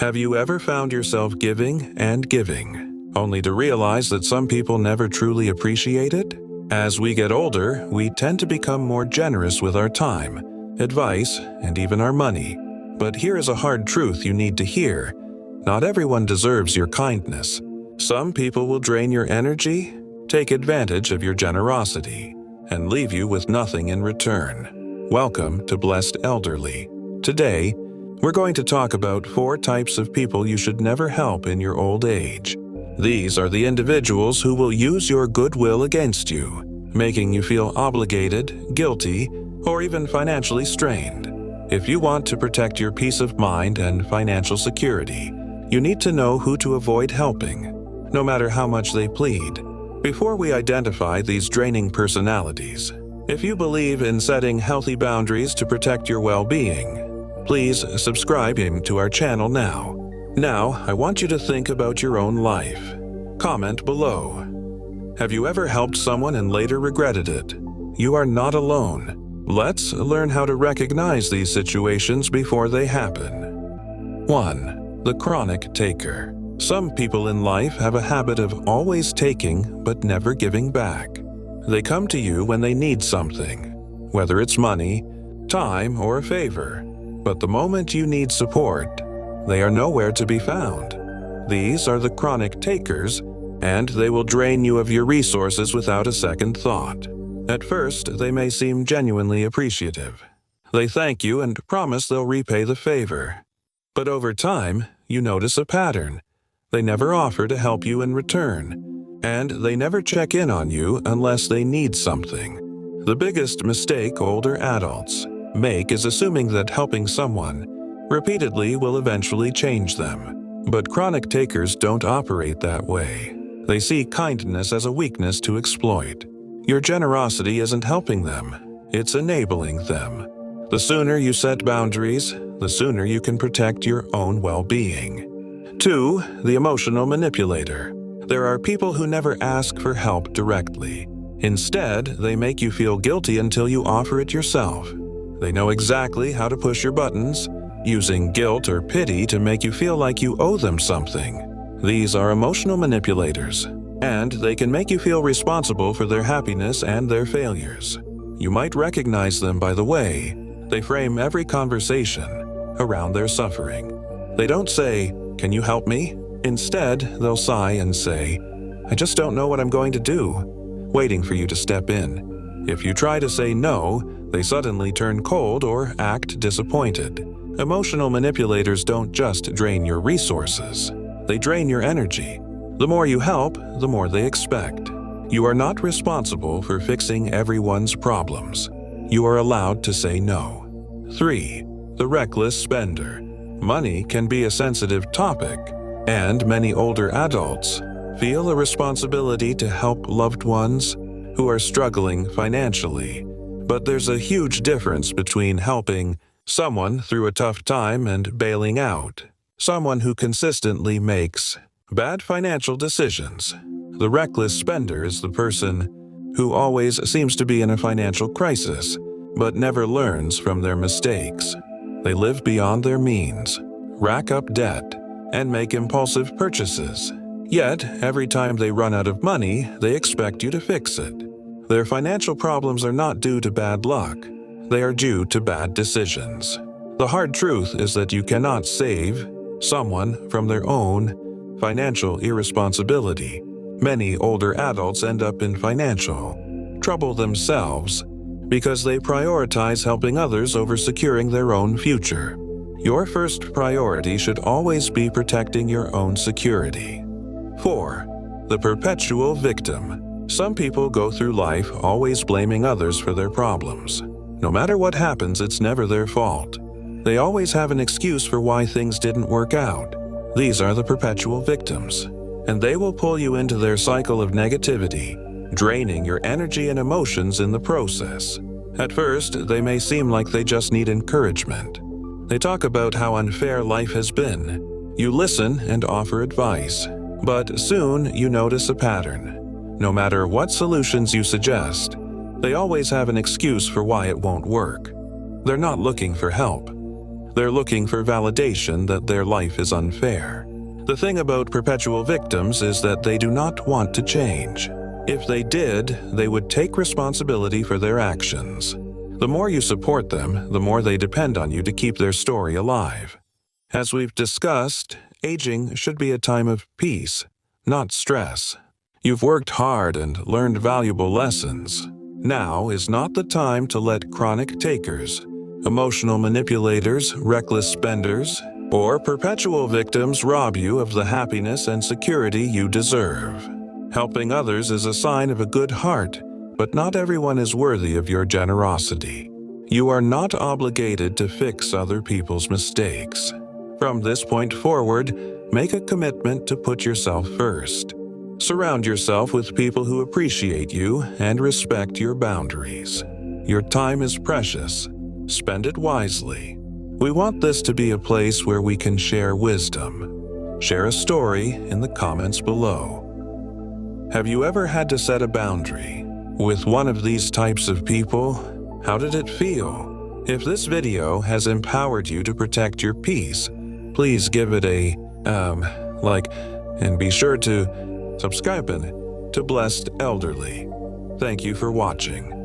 Have you ever found yourself giving and giving, only to realize that some people never truly appreciate it? As we get older, we tend to become more generous with our time, advice, and even our money. But here is a hard truth you need to hear. Not everyone deserves your kindness. Some people will drain your energy, take advantage of your generosity, and leave you with nothing in return. Welcome to Blessed Elderly. Today, we're going to talk about 4 types of people you should never help in your old age. These are the individuals who will use your goodwill against you, making you feel obligated, guilty, or even financially strained. If you want to protect your peace of mind and financial security, you need to know who to avoid helping, no matter how much they plead. Before we identify these draining personalities, if you believe in setting healthy boundaries to protect your well-being, please subscribe to our channel now. Now, I want you to think about your own life. Comment below. Have you ever helped someone and later regretted it? You are not alone. Let's learn how to recognize these situations before they happen. 1. The chronic taker. Some people in life have a habit of always taking but never giving back. They come to you when they need something, whether it's money, time, or a favor. But the moment you need support, they are nowhere to be found. These are the chronic takers, and they will drain you of your resources without a second thought. At first, they may seem genuinely appreciative. They thank you and promise they'll repay the favor. But over time, you notice a pattern. They never offer to help you in return, and they never check in on you unless they need something. The biggest mistake older adults make is assuming that helping someone repeatedly will eventually change them. But chronic takers don't operate that way. They see kindness as a weakness to exploit. Your generosity isn't helping them, it's enabling them. The sooner you set boundaries, the sooner you can protect your own well-being. 2. The emotional manipulator. There are people who never ask for help directly. Instead, they make you feel guilty until you offer it yourself. They know exactly how to push your buttons, using guilt or pity to make you feel like you owe them something. These are emotional manipulators, and they can make you feel responsible for their happiness and their failures. You might recognize them by the way they frame every conversation around their suffering. They don't say, "Can you help me?" Instead, they'll sigh and say, "I just don't know what I'm going to do," waiting for you to step in. If you try to say no, they suddenly turn cold or act disappointed. Emotional manipulators don't just drain your resources, they drain your energy. The more you help, the more they expect. You are not responsible for fixing everyone's problems. You are allowed to say no. 3. The reckless spender. Money can be a sensitive topic, and many older adults feel a responsibility to help loved ones who are struggling financially. But there's a huge difference between helping someone through a tough time and bailing out someone who consistently makes bad financial decisions. The reckless spender is the person who always seems to be in a financial crisis, but never learns from their mistakes. They live beyond their means, rack up debt, and make impulsive purchases. Yet, every time they run out of money, they expect you to fix it. Their financial problems are not due to bad luck. They are due to bad decisions. The hard truth is that you cannot save someone from their own financial irresponsibility. Many older adults end up in financial trouble themselves because they prioritize helping others over securing their own future. Your first priority should always be protecting your own security. 4. The perpetual victim. Some people go through life always blaming others for their problems. No matter what happens, it's never their fault. They always have an excuse for why things didn't work out. These are the perpetual victims, and they will pull you into their cycle of negativity, draining your energy and emotions in the process. At first, they may seem like they just need encouragement. They talk about how unfair life has been. You listen and offer advice, but soon you notice a pattern. No matter what solutions you suggest, they always have an excuse for why it won't work. They're not looking for help. They're looking for validation that their life is unfair. The thing about perpetual victims is that they do not want to change. If they did, they would take responsibility for their actions. The more you support them, the more they depend on you to keep their story alive. As we've discussed, aging should be a time of peace, not stress. You've worked hard and learned valuable lessons. Now is not the time to let chronic takers, emotional manipulators, reckless spenders, or perpetual victims rob you of the happiness and security you deserve. Helping others is a sign of a good heart, but not everyone is worthy of your generosity. You are not obligated to fix other people's mistakes. From this point forward, make a commitment to put yourself first. Surround yourself with people who appreciate you and respect your boundaries. Your time is precious. Spend it wisely. We want this to be a place where we can share wisdom. Share a story in the comments below. Have you ever had to set a boundary with one of these types of people? How did it feel? If this video has empowered you to protect your peace, please give it a like, and be sure to subscribe to Blessed Elderly. Thank you for watching.